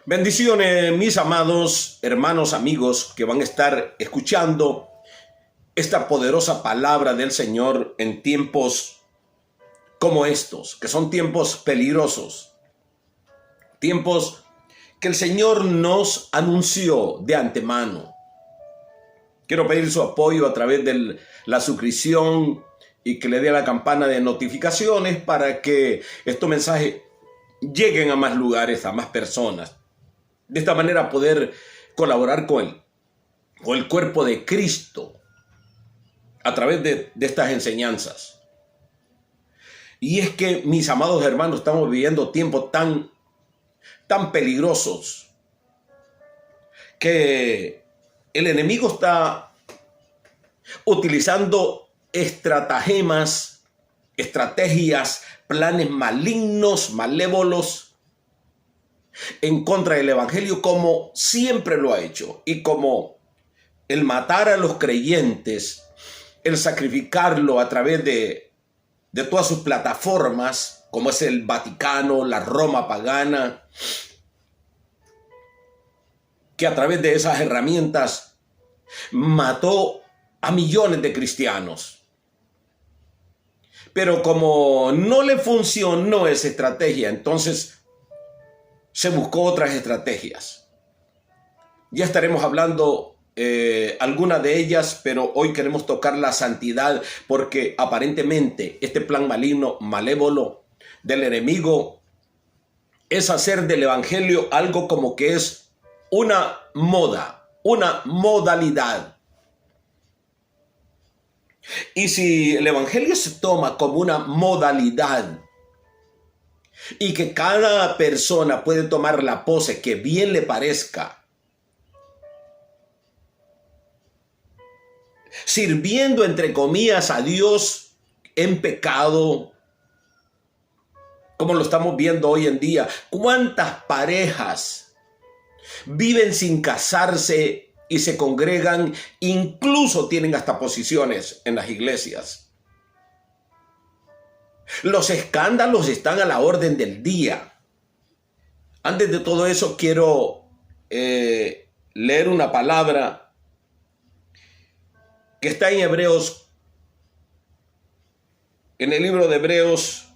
Bendiciones, mis amados hermanos, amigos que van a estar escuchando esta poderosa palabra del Señor en tiempos como estos, que son tiempos peligrosos, tiempos que el Señor nos anunció de antemano. Quiero pedir su apoyo a través de la suscripción y que le dé a la campana de notificaciones para que estos mensajes lleguen a más lugares, a más personas. De esta manera poder colaborar con el cuerpo de Cristo a través de estas enseñanzas. Y es que, mis amados hermanos, estamos viviendo tiempos tan peligrosos que el enemigo está utilizando estratagemas, estrategias, planes malignos, malévolos en contra del evangelio, como siempre lo ha hecho, y como el matar a los creyentes, el sacrificarlo a través de todas sus plataformas, como es el Vaticano, la Roma pagana, que a través de esas herramientas mató a millones de cristianos. Pero como no le funcionó esa estrategia, entonces se buscó otras estrategias. Ya estaremos hablando algunas de ellas, pero hoy queremos tocar la santidad, porque aparentemente este plan maligno, malévolo del enemigo es hacer del evangelio algo como que es una moda, una modalidad. Y si el evangelio se toma como una modalidad y que cada persona puede tomar la pose que bien le parezca, sirviendo entre comillas a Dios en pecado, como lo estamos viendo hoy en día. ¿Cuántas parejas viven sin casarse y se congregan, incluso tienen hasta posiciones en las iglesias? Los escándalos están a la orden del día. Antes de todo eso, quiero leer una palabra que está en Hebreos, en el libro de Hebreos,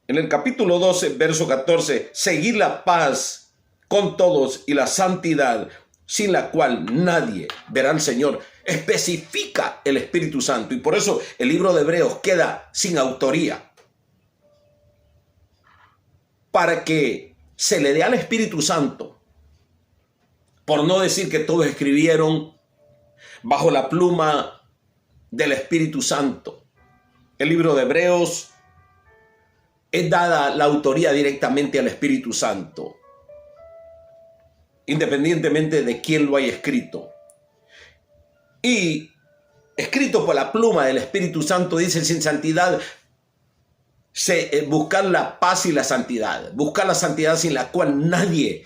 en el capítulo 12, verso 14. Seguid la paz con todos y la santidad, sin la cual nadie verá al Señor. Especifica el Espíritu Santo, y por eso el libro de Hebreos queda sin autoría, para que se le dé al Espíritu Santo, por no decir que todos escribieron bajo la pluma del Espíritu Santo. El libro de Hebreos es dada la autoría directamente al Espíritu Santo, independientemente de quién lo haya escrito. Y escrito por la pluma del Espíritu Santo, dice: sin santidad, buscar la paz y la santidad. Buscar la santidad sin la cual nadie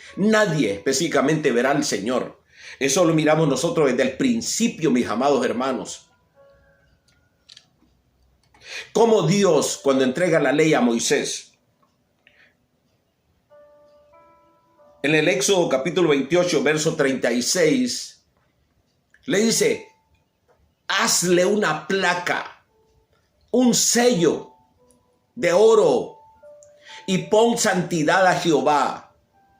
específicamente verá al Señor. Eso lo miramos nosotros desde el principio, mis amados hermanos. Como Dios, cuando entrega la ley a Moisés, en el Éxodo capítulo 28, verso 36, le dice: hazle una placa, un sello de oro, y pon santidad a Jehová,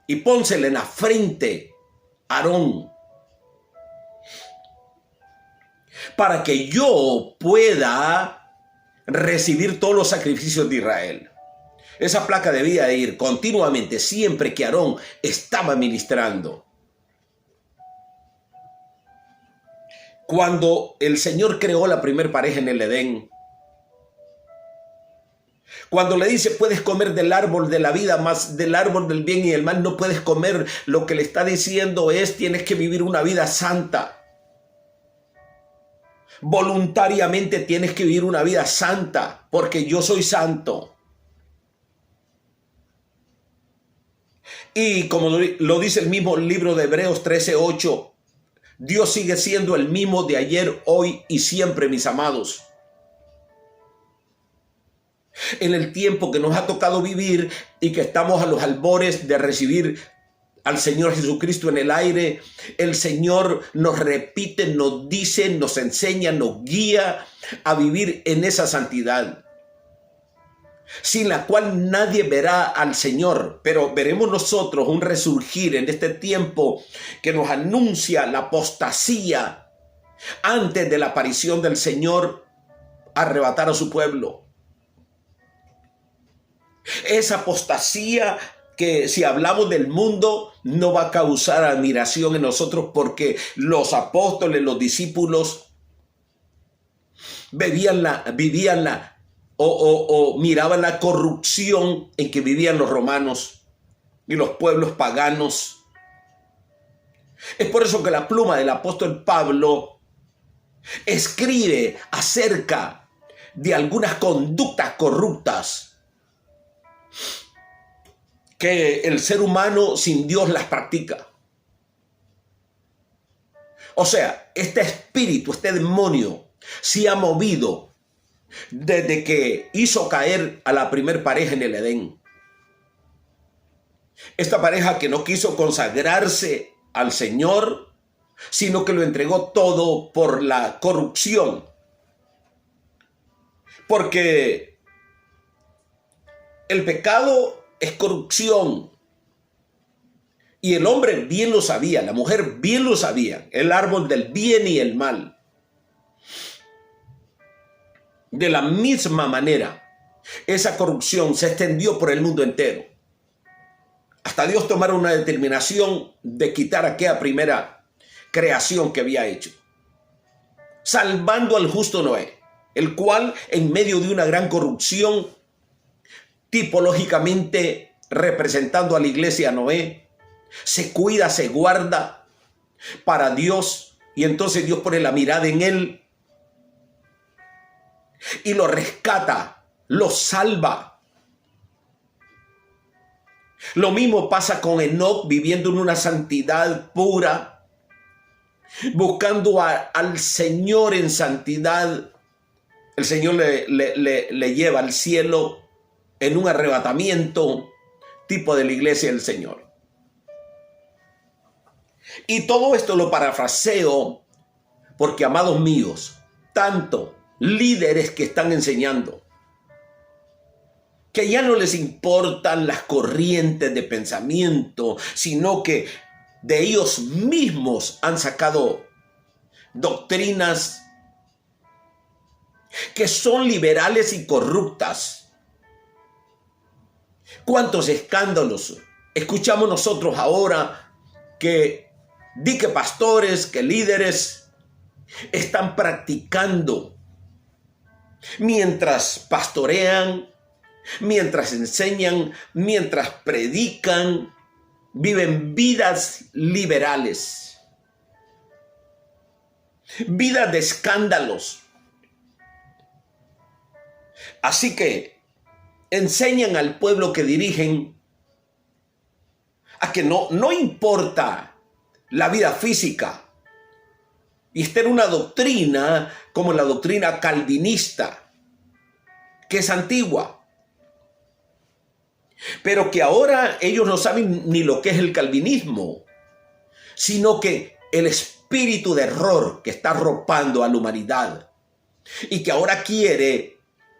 y pónsele en la frente a Aarón, para que yo pueda recibir todos los sacrificios de Israel. Esa placa debía de ir continuamente, siempre que Aarón estaba ministrando. Cuando el Señor creó la primera pareja en el Edén, cuando le dice: puedes comer del árbol de la vida, más del árbol del bien y del mal no puedes comer, lo que le está diciendo es: tienes que vivir una vida santa. Voluntariamente tienes que vivir una vida santa, porque yo soy santo. Y como lo dice el mismo libro de Hebreos 13:8, Dios sigue siendo el mismo de ayer, hoy y siempre, mis amados. En el tiempo que nos ha tocado vivir y que estamos a los albores de recibir al Señor Jesucristo en el aire, el Señor nos repite, nos dice, nos enseña, nos guía a vivir en esa santidad, sin la cual nadie verá al Señor. Pero veremos nosotros un resurgir en este tiempo que nos anuncia la apostasía antes de la aparición del Señor a arrebatar a su pueblo. Esa apostasía que, si hablamos del mundo, no va a causar admiración en nosotros, porque los apóstoles, los discípulos vivían o miraban la corrupción en que vivían los romanos y los pueblos paganos. Es por eso que la pluma del apóstol Pablo escribe acerca de algunas conductas corruptas que el ser humano sin Dios las practica. O sea, este espíritu, este demonio, se ha movido desde que hizo caer a la primer pareja en el Edén. Esta pareja que no quiso consagrarse al Señor, sino que lo entregó todo por la corrupción. Porque el pecado es corrupción. Y el hombre bien lo sabía, la mujer bien lo sabía, el árbol del bien y el mal. De la misma manera, esa corrupción se extendió por el mundo entero. Hasta Dios tomara una determinación de quitar aquella primera creación que había hecho, salvando al justo Noé, el cual, en medio de una gran corrupción, tipológicamente representando a la iglesia Noé, se cuida, se guarda para Dios, y entonces Dios pone la mirada en él y lo rescata, lo salva. Lo mismo pasa con Enoc, viviendo en una santidad pura, buscando al Señor en santidad. El Señor le lleva al cielo en un arrebatamiento tipo de la iglesia del Señor. Y todo esto lo parafraseo porque, amados míos, tanto líderes que están enseñando, que ya no les importan las corrientes de pensamiento, sino que de ellos mismos han sacado doctrinas que son liberales y corruptas. ¿Cuántos escándalos escuchamos nosotros ahora que pastores, que líderes están practicando mientras pastorean, mientras enseñan, mientras predican? Viven vidas liberales, vidas de escándalos. Así que enseñan al pueblo que dirigen a que no importa la vida física. Y esta era una doctrina como la doctrina calvinista, que es antigua, pero que ahora ellos no saben ni lo que es el calvinismo, sino que el espíritu de error que está arropando a la humanidad y que ahora quiere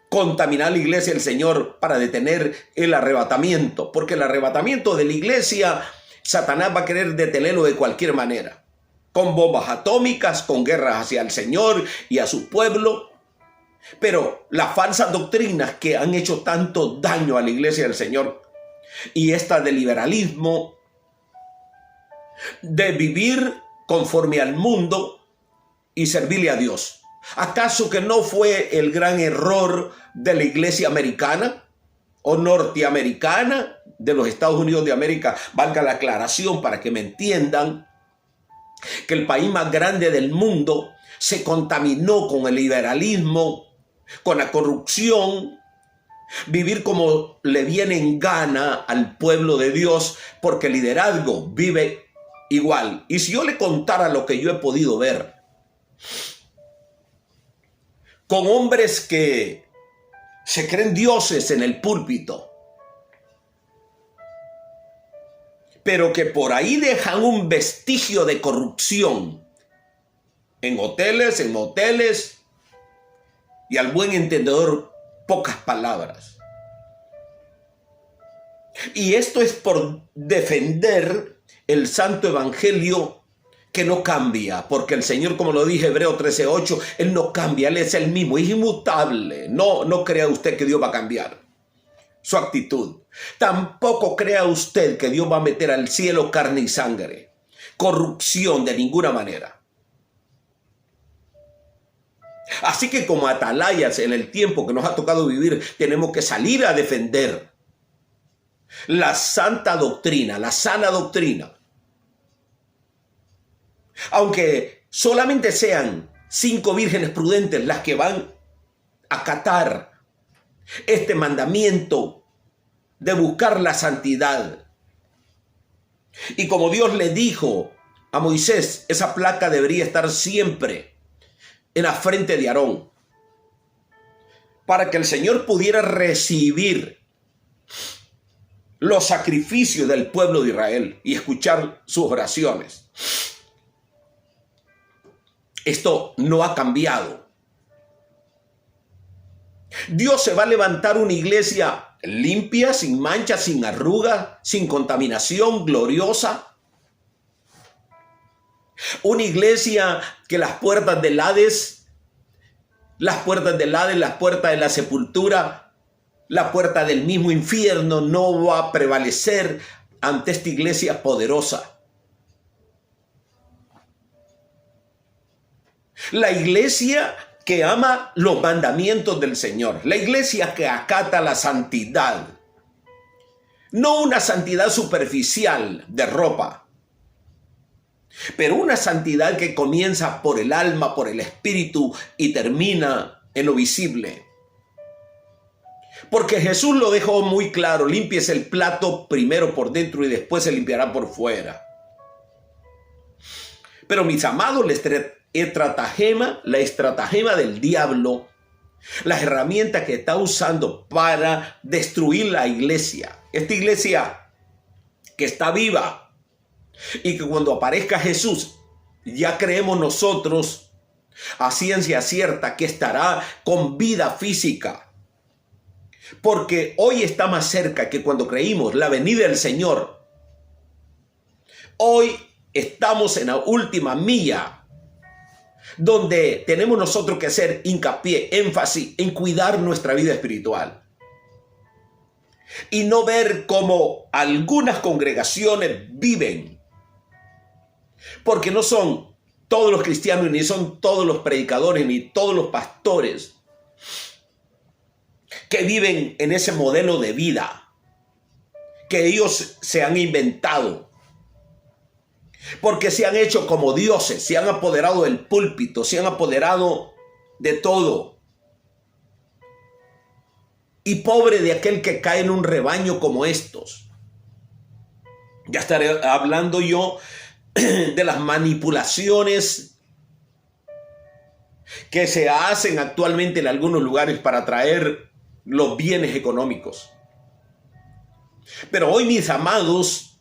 contaminar la iglesia del Señor para detener el arrebatamiento, porque el arrebatamiento de la iglesia, Satanás va a querer detenerlo de cualquier manera, con bombas atómicas, con guerras hacia el Señor y a su pueblo. Pero las falsas doctrinas que han hecho tanto daño a la iglesia del Señor, y esta de liberalismo, de vivir conforme al mundo y servirle a Dios. ¿Acaso que no fue el gran error de la iglesia americana o norteamericana de los Estados Unidos de América? Valga la aclaración para que me entiendan, que el país más grande del mundo se contaminó con el liberalismo, con la corrupción, vivir como le viene en gana al pueblo de Dios, porque el liderazgo vive igual. Y si yo le contara lo que yo he podido ver, con hombres que se creen dioses en el púlpito, pero que por ahí dejan un vestigio de corrupción en hoteles, en moteles, y al buen entendedor, pocas palabras. Y esto es por defender el santo evangelio que no cambia, porque el Señor, como lo dije, Hebreo 13:8, Él no cambia, Él es el mismo, es inmutable. No crea usted que Dios va a cambiar su actitud. Tampoco crea usted que Dios va a meter al cielo carne y sangre, corrupción de ninguna manera. Así que como atalayas en el tiempo que nos ha tocado vivir, tenemos que salir a defender la santa doctrina, la sana doctrina. Aunque solamente sean 5 vírgenes prudentes las que van a acatar este mandamiento de buscar la santidad. Y como Dios le dijo a Moisés, esa placa debería estar siempre en la frente de Aarón, para que el Señor pudiera recibir los sacrificios del pueblo de Israel y escuchar sus oraciones. Esto no ha cambiado. Dios se va a levantar una iglesia limpia, sin mancha, sin arruga, sin contaminación, gloriosa. Una iglesia que las puertas del Hades, las puertas de la sepultura, la puerta del mismo infierno no va a prevalecer ante esta iglesia poderosa. La iglesia que ama los mandamientos del Señor, la iglesia que acata la santidad, no una santidad superficial de ropa, pero una santidad que comienza por el alma, por el espíritu y termina en lo visible. Porque Jesús lo dejó muy claro: limpies el plato primero por dentro y después se limpiará por fuera. Pero mis amados, la estratagema del diablo, las herramientas que está usando para destruir la iglesia, esta iglesia que está viva, y que cuando aparezca Jesús, ya creemos nosotros a ciencia cierta que estará con vida física. Porque hoy está más cerca que cuando creímos la venida del Señor. Hoy estamos en la última milla, donde tenemos nosotros que hacer hincapié, énfasis en cuidar nuestra vida espiritual. Y no ver cómo algunas congregaciones viven. Porque no son todos los cristianos, ni son todos los predicadores, ni todos los pastores que viven en ese modelo de vida que ellos se han inventado. Porque se han hecho como dioses, se han apoderado del púlpito, se han apoderado de todo. Y pobre de aquel que cae en un rebaño como estos. Ya estaré hablando yo de las manipulaciones que se hacen actualmente en algunos lugares para atraer los bienes económicos. Pero hoy, mis amados,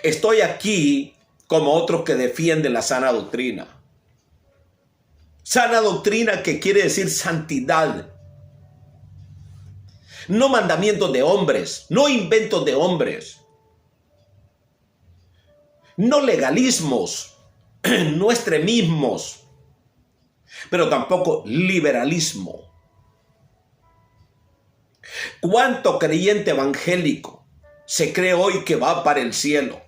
estoy aquí como otros que defienden la sana doctrina. Sana doctrina que quiere decir santidad. No mandamientos de hombres, no inventos de hombres. No legalismos, no extremismos, pero tampoco liberalismo. ¿Cuánto creyente evangélico se cree hoy que va para el cielo?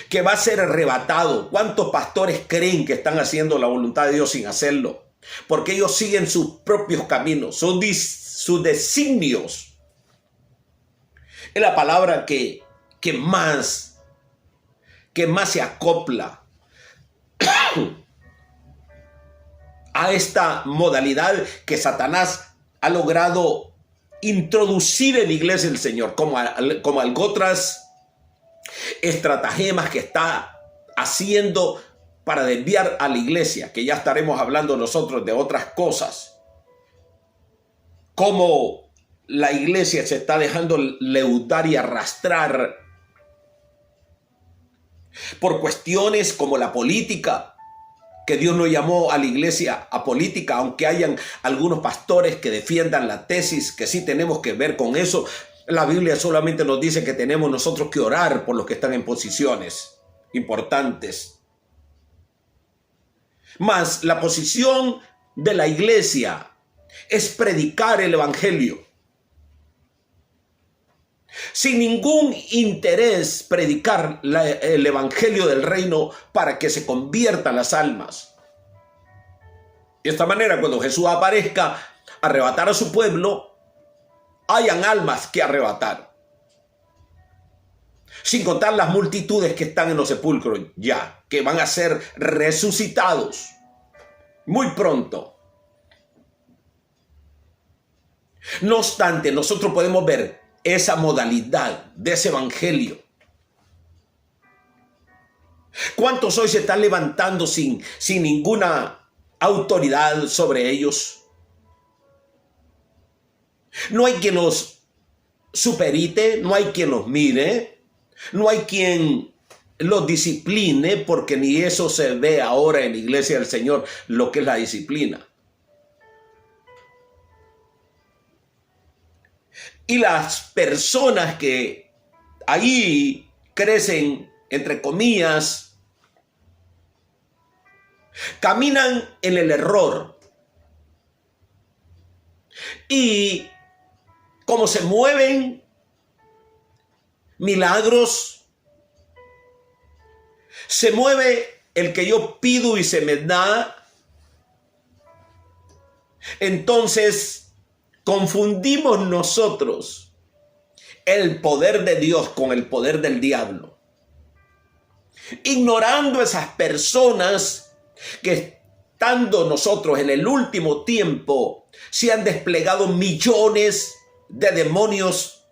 Que va a ser arrebatado. ¿Cuántos pastores creen que están haciendo la voluntad de Dios sin hacerlo? Porque ellos siguen sus propios caminos, sus designios. Es la palabra que más se acopla a esta modalidad que Satanás ha logrado introducir en la iglesia del Señor, como algo otras estratagemas que está haciendo para desviar a la iglesia, que ya estaremos hablando nosotros de otras cosas, como la iglesia se está dejando leudar y arrastrar por cuestiones como la política, que Dios no llamó a la iglesia a política, aunque hayan algunos pastores que defiendan la tesis que sí tenemos que ver con eso. La Biblia solamente nos dice que tenemos nosotros que orar por los que están en posiciones importantes. Mas la posición de la iglesia es predicar el evangelio. Sin ningún interés predicar el evangelio del reino para que se conviertan las almas. De esta manera, cuando Jesús aparezca, arrebatar a su pueblo, hayan almas que arrebatar. Sin contar las multitudes que están en los sepulcros ya, que van a ser resucitados muy pronto. No obstante, nosotros podemos ver esa modalidad de ese evangelio. ¿Cuántos hoy se están levantando sin ninguna autoridad sobre ellos? No hay quien los superite, no hay quien los mire, no hay quien los discipline, porque ni eso se ve ahora en la iglesia del Señor, lo que es la disciplina. Y las personas que ahí crecen, entre comillas, caminan en el error. Y como se mueven milagros, se mueve el que yo pido y se me da, entonces confundimos nosotros el poder de Dios con el poder del diablo, ignorando esas personas que, estando nosotros en el último tiempo, se han desplegado millones de demonios,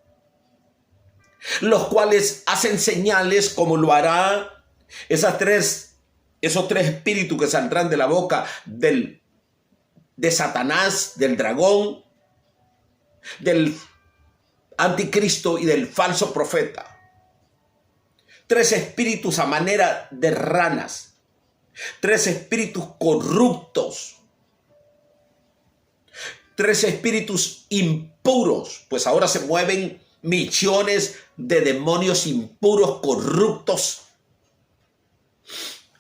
los cuales hacen señales como lo hará esos tres espíritus que saldrán de la boca de Satanás, del dragón, del anticristo y del falso profeta. 3 espíritus a manera de ranas, 3 espíritus corruptos, 3 espíritus impuros, pues ahora se mueven millones de demonios impuros, corruptos,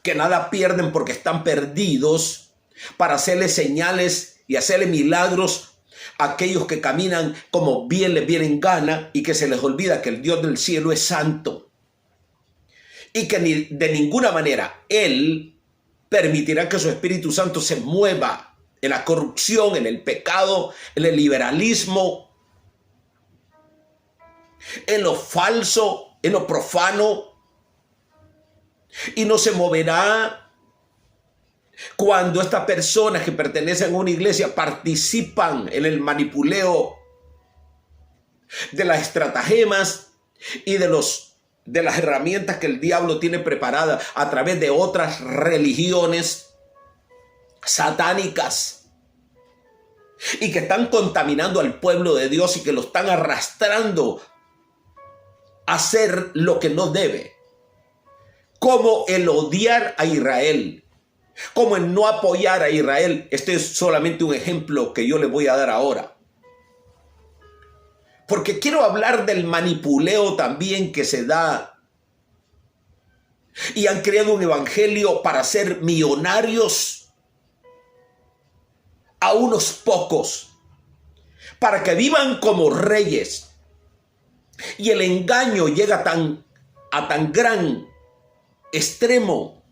que nada pierden porque están perdidos, para hacerle señales y hacerle milagros a aquellos que caminan como bien les viene en gana, y que se les olvida que el Dios del cielo es santo y que de ninguna manera Él permitirá que su Espíritu Santo se mueva en la corrupción, en el pecado, en el liberalismo, en lo falso, en lo profano, y no se moverá cuando estas personas que pertenecen a una iglesia participan en el manipuleo de las estratagemas y de las herramientas que el diablo tiene preparadas a través de otras religiones satánicas, y que están contaminando al pueblo de Dios y que lo están arrastrando a hacer lo que no debe, como el odiar a Israel, como el no apoyar a Israel. Este es solamente un ejemplo que yo les voy a dar ahora, porque quiero hablar del manipuleo también que se da, y han creado un evangelio para ser millonarios a unos pocos, para que vivan como reyes, y el engaño llega a tan gran extremo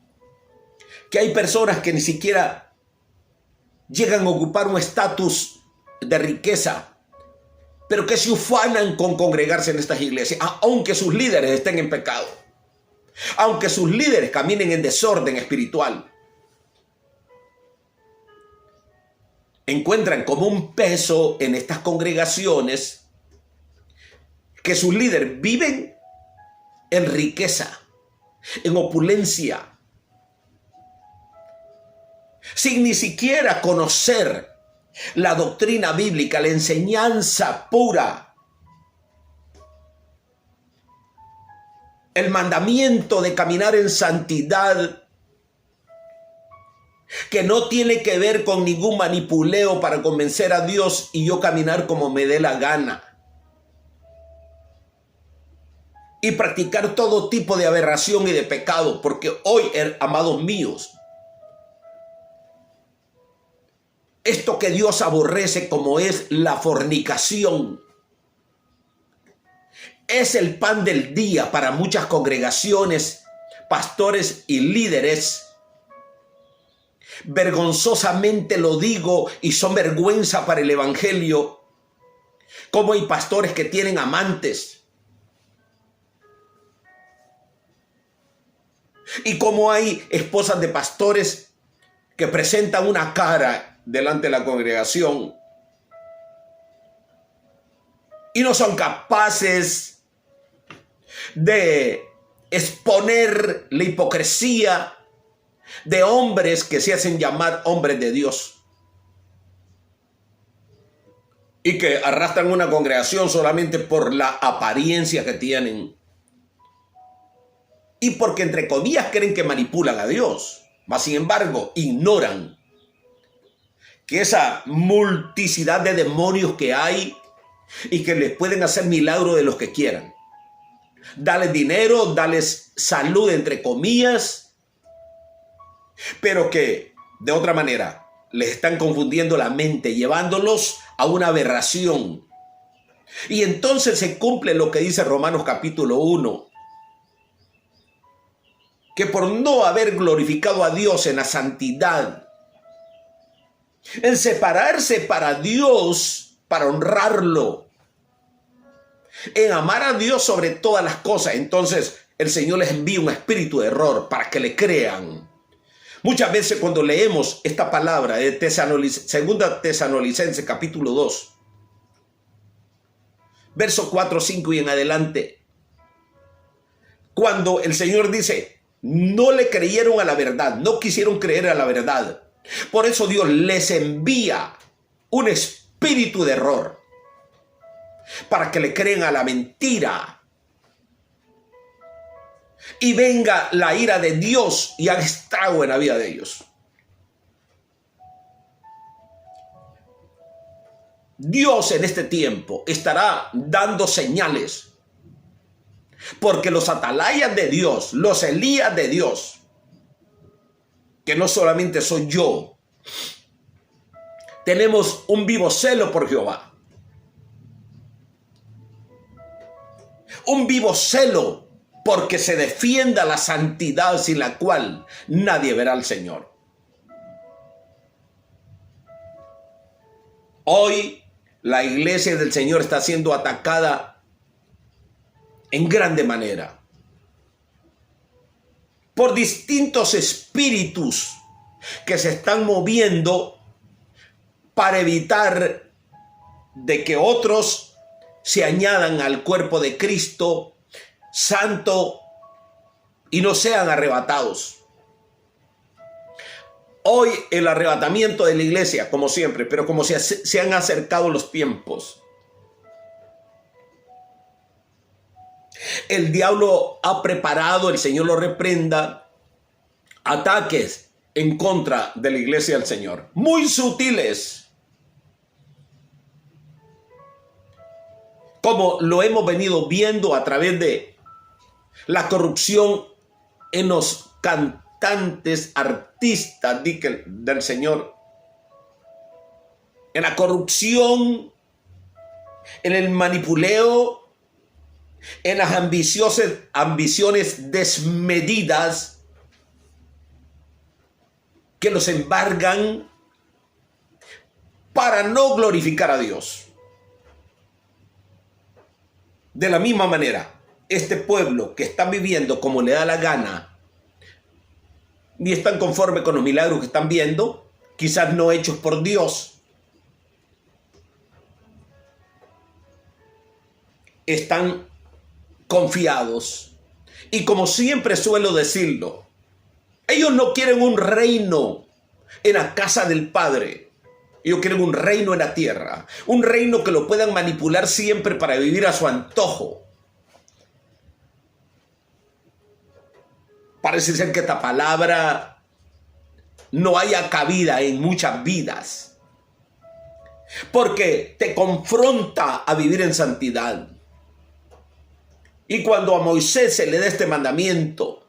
que hay personas que ni siquiera llegan a ocupar un estatus de riqueza, pero que se ufanan con congregarse en estas iglesias, aunque sus líderes estén en pecado, aunque sus líderes caminen en desorden espiritual. Encuentran como un peso en estas congregaciones que sus líderes viven en riqueza, en opulencia, sin ni siquiera conocer la doctrina bíblica, la enseñanza pura, el mandamiento de caminar en santidad, que no tiene que ver con ningún manipuleo para convencer a Dios y yo caminar como me dé la gana y practicar todo tipo de aberración y de pecado, porque hoy, amados míos, esto que Dios aborrece, como es la fornicación, es el pan del día para muchas congregaciones, pastores y líderes. Vergonzosamente lo digo, y son vergüenza para el evangelio, como hay pastores que tienen amantes, y como hay esposas de pastores que presentan una cara delante de la congregación y no son capaces de exponer la hipocresía de hombres que se hacen llamar hombres de Dios y que arrastran una congregación solamente por la apariencia que tienen y porque entre comillas creen que manipulan a Dios, mas sin embargo ignoran que esa multiplicidad de demonios que hay y que les pueden hacer milagros de los que quieran, darles dinero, darles salud entre comillas, pero que de otra manera les están confundiendo la mente, llevándolos a una aberración. Y entonces se cumple lo que dice Romanos capítulo 1, que por no haber glorificado a Dios en la santidad, en separarse para Dios, para honrarlo, en amar a Dios sobre todas las cosas, entonces el Señor les envía un espíritu de error para que le crean. Muchas veces cuando leemos esta palabra de Segunda Tesalonicenses capítulo 2, verso 4, 5 y en adelante, cuando el Señor dice, no le creyeron a la verdad, no quisieron creer a la verdad, por eso Dios les envía un espíritu de error para que le crean a la mentira y venga la ira de Dios y haga estrago en la vida de ellos. Dios en este tiempo estará dando señales, porque los atalayas de Dios, los Elías de Dios, que no solamente soy yo, tenemos un vivo celo por Jehová, un vivo celo porque se defienda la santidad sin la cual nadie verá al Señor. Hoy la iglesia del Señor está siendo atacada en grande manera por distintos espíritus que se están moviendo para evitar de que otros se añadan al cuerpo de Cristo santo y no sean arrebatados. Hoy el arrebatamiento de la iglesia, como siempre, pero como se han acercado los tiempos, el diablo ha preparado, el Señor lo reprenda, ataques en contra de la iglesia del Señor, muy sutiles, como lo hemos venido viendo a través de la corrupción en los cantantes, artistas del Señor, en la corrupción, en el manipuleo, en las ambiciones desmedidas que los embargan para no glorificar a Dios. De la misma manera, este pueblo que está viviendo como le da la gana, ni están conformes con los milagros que están viendo, quizás no hechos por Dios, están confiados. Y como siempre suelo decirlo, ellos no quieren un reino en la casa del Padre. Ellos quieren un reino en la tierra, un reino que lo puedan manipular siempre para vivir a su antojo. Parece ser que esta palabra no haya cabida en muchas vidas, porque te confronta a vivir en santidad. Y cuando a Moisés se le da este mandamiento,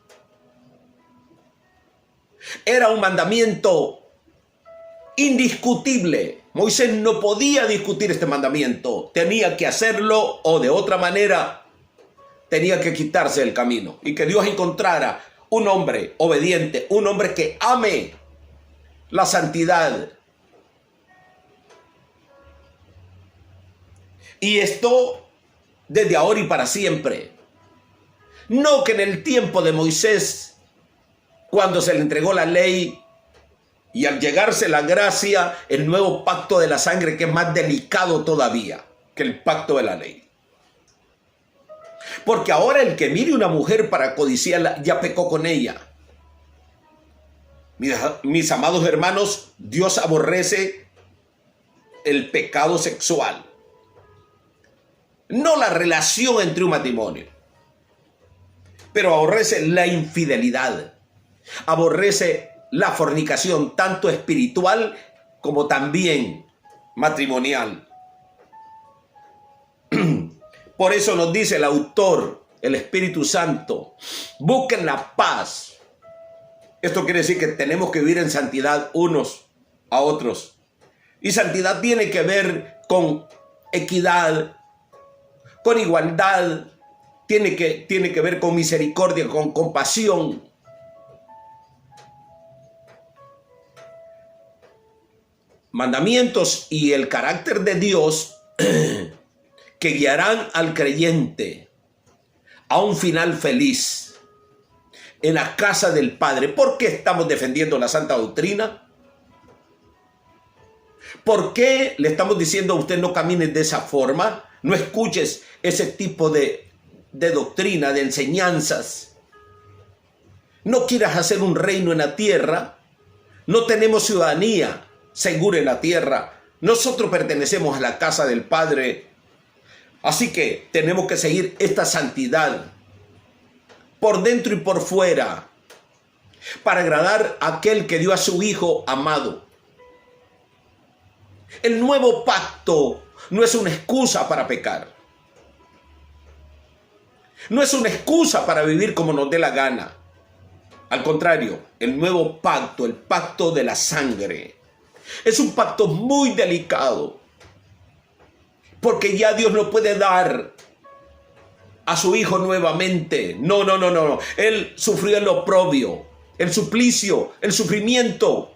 era un mandamiento indiscutible. Moisés no podía discutir este mandamiento. Tenía que hacerlo o de otra manera tenía que quitarse del camino. Y que Dios encontrara un hombre obediente, un hombre que ame la santidad. Y esto desde ahora y para siempre. No que en el tiempo de Moisés, cuando se le entregó la ley, y al llegarse la gracia, el nuevo pacto de la sangre, que es más delicado todavía que el pacto de la ley. Porque ahora el que mire una mujer para codiciarla ya pecó con ella. Mis amados hermanos, Dios aborrece el pecado sexual, no la relación entre un matrimonio, pero aborrece la infidelidad, aborrece la fornicación, tanto espiritual como también matrimonial. Por eso nos dice el autor, el Espíritu Santo, busquen la paz. Esto quiere decir que tenemos que vivir en santidad unos a otros. Y santidad tiene que ver con equidad, con igualdad, tiene que ver con misericordia, con compasión. Mandamientos y el carácter de Dios que guiarán al creyente a un final feliz en la casa del Padre. ¿Por qué estamos defendiendo la santa doctrina? ¿Por qué le estamos diciendo a usted no camines de esa forma? No escuches ese tipo de doctrina, de enseñanzas. No quieras hacer un reino en la tierra. No tenemos ciudadanía segura en la tierra. Nosotros pertenecemos a la casa del Padre. Así que tenemos que seguir esta santidad por dentro y por fuera para agradar a aquel que dio a su Hijo amado. El nuevo pacto no es una excusa para pecar. No es una excusa para vivir como nos dé la gana. Al contrario, el nuevo pacto, el pacto de la sangre, es un pacto muy delicado, porque ya Dios no puede dar a su Hijo nuevamente. No. Él sufrió el oprobio, el suplicio, el sufrimiento,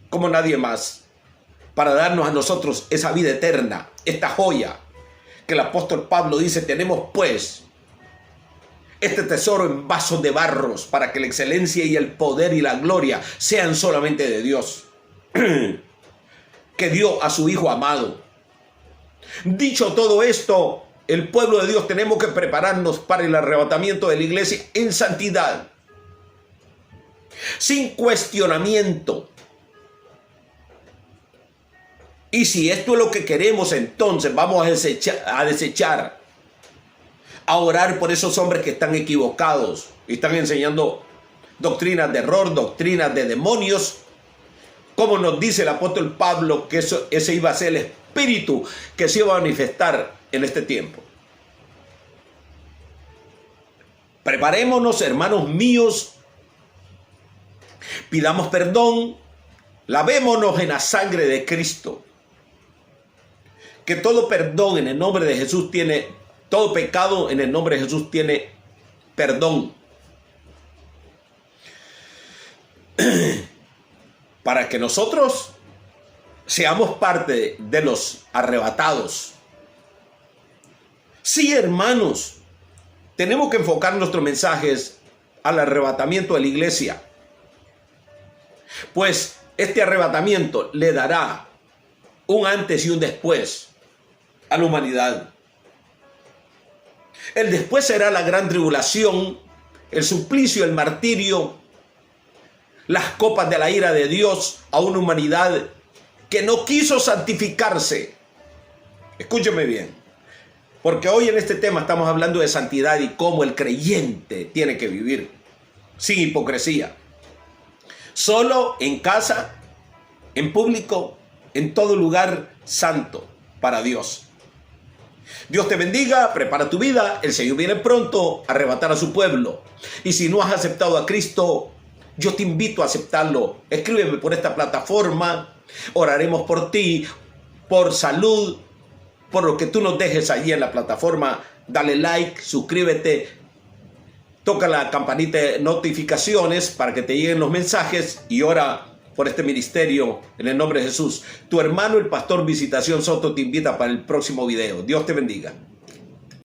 como nadie más, para darnos a nosotros esa vida eterna, esta joya que el apóstol Pablo dice: tenemos pues este tesoro en vasos de barros, para que la excelencia y el poder y la gloria sean solamente de Dios, que dio a su Hijo amado. Dicho todo esto, el pueblo de Dios tenemos que prepararnos para el arrebatamiento de la iglesia en santidad, sin cuestionamiento. Y si esto es lo que queremos, entonces vamos a desechar, a orar por esos hombres que están equivocados y están enseñando doctrinas de error, doctrinas de demonios, como nos dice el apóstol Pablo, que ese iba a ser el espíritu que se iba a manifestar en este tiempo. Preparémonos, hermanos míos, pidamos perdón, lavémonos en la sangre de Cristo. Que todo perdón en el nombre de Jesús todo pecado en el nombre de Jesús tiene perdón. Para que nosotros seamos parte de los arrebatados. Sí, hermanos, tenemos que enfocar nuestros mensajes al arrebatamiento de la iglesia, pues este arrebatamiento le dará un antes y un después a la humanidad. El después será la gran tribulación, el suplicio, el martirio, las copas de la ira de Dios a una humanidad que no quiso santificarse. Escúcheme bien, porque hoy en este tema estamos hablando de santidad y cómo el creyente tiene que vivir sin hipocresía. Solo en casa, en público, en todo lugar santo para Dios. Dios te bendiga, prepara tu vida, el Señor viene pronto a arrebatar a su pueblo. Y si no has aceptado a Cristo, yo te invito a aceptarlo. Escríbeme por esta plataforma, oraremos por ti, por salud, por lo que tú nos dejes allí en la plataforma. Dale like, suscríbete, toca la campanita de notificaciones para que te lleguen los mensajes y ora por este ministerio en el nombre de Jesús. Tu hermano el pastor Visitación Soto te invita para el próximo video. Dios te bendiga.